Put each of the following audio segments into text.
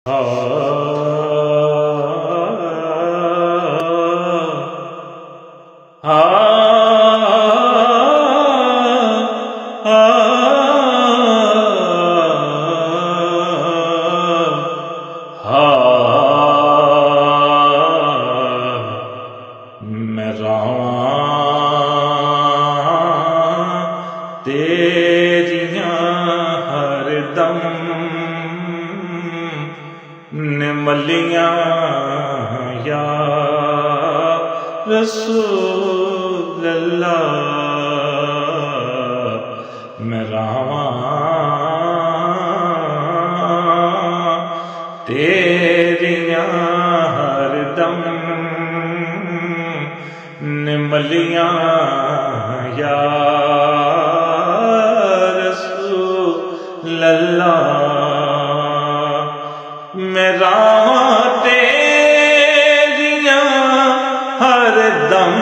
میں راواں تیریاں ہر دم نملیاں یا رسول اللہ، میں راواں تیریاں ہر دم نملیاں یا رسول اللہ، میں راواں تیریاں ہر دم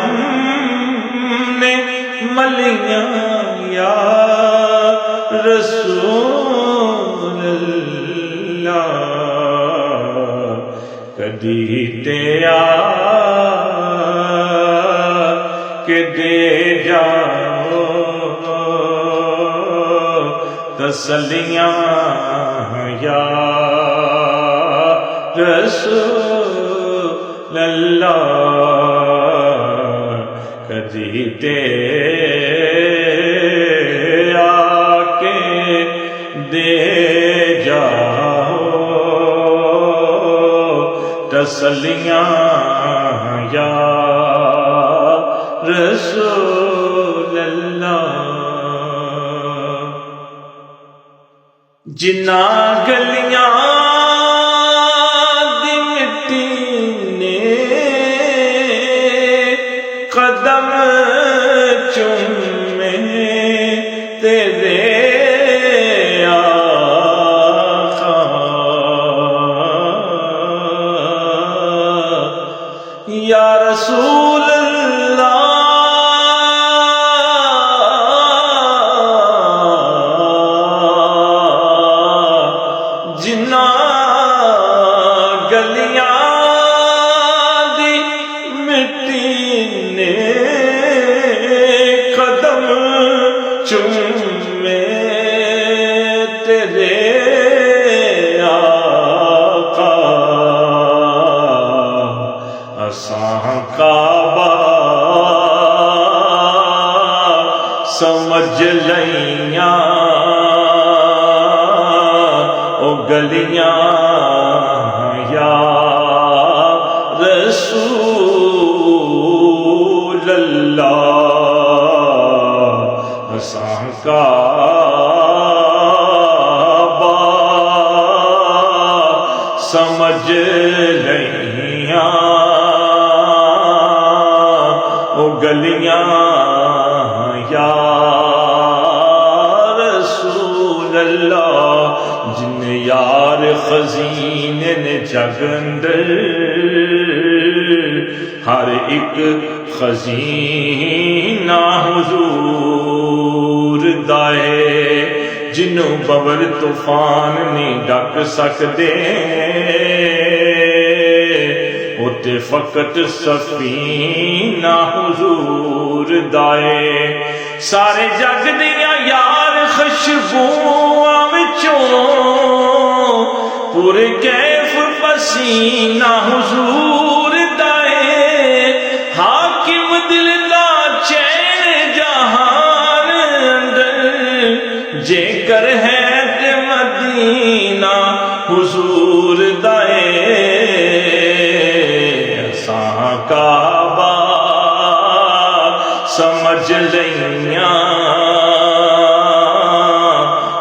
نملیاں یا رسول اللہ، کدی تے کہ دے جاؤ تسلیاں یا رسول اللہ، کدی تے آ کے دے جاؤ تسلیاں یا رسول اللہ، جنہ گلیاں دی مٹی نے قدم چومے تیرے آقا یا رسول چومے تیرے آقا، اساں کعبہ سمجھ لئیاں او گلیاں یا رسول اللہ، اساں کعبہ سمجھ لئیاں او گلیاں یا رسول اللہ، جن یار خزینے نے جگ اندر ہر ایک خزینہ حضور دائے، جنوں ببر طوفان نہیں ڈک سکدے، اوتے فقط سفینہ حضور دائے، سارے جگ دیاں یار خوشبوئاں وچوں پورے کیف پسینہ حضور دائے، حاکم دل دا چین جہان اندر جے کر ہے تے مدینہ حضور دائے، اساں کعبہ سمجھ لئیاں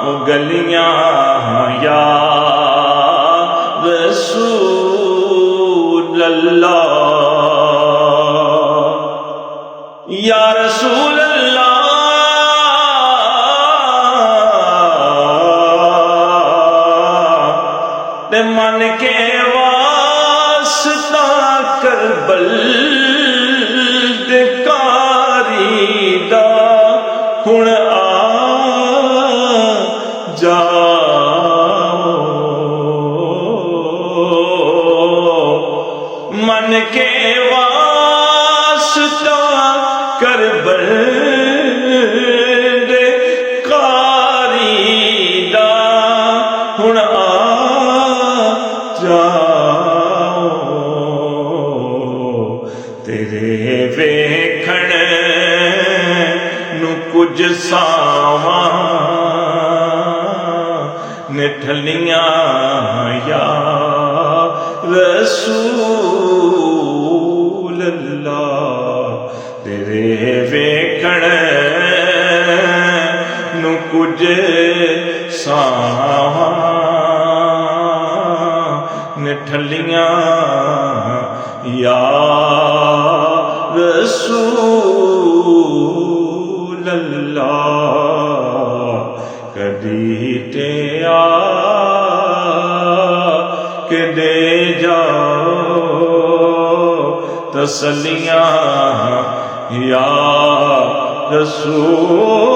او گلیاں یا رسول اللہ، یا رسول اللہ، تے من کے واسطہ کربل دے کاری دا ہن آ جاؤ من کے واسطہ کربل دے قاری دا ہن آ جاؤ تیرے ویکھن نو کچھ ساواں نٹھلیاں یا رسول اللہ تیرے ویکھن نو کچھ ساواں نٹھلیاں یا رسول اللہ کدی تے آ کے دے جاؤ تسلیاں یا رسول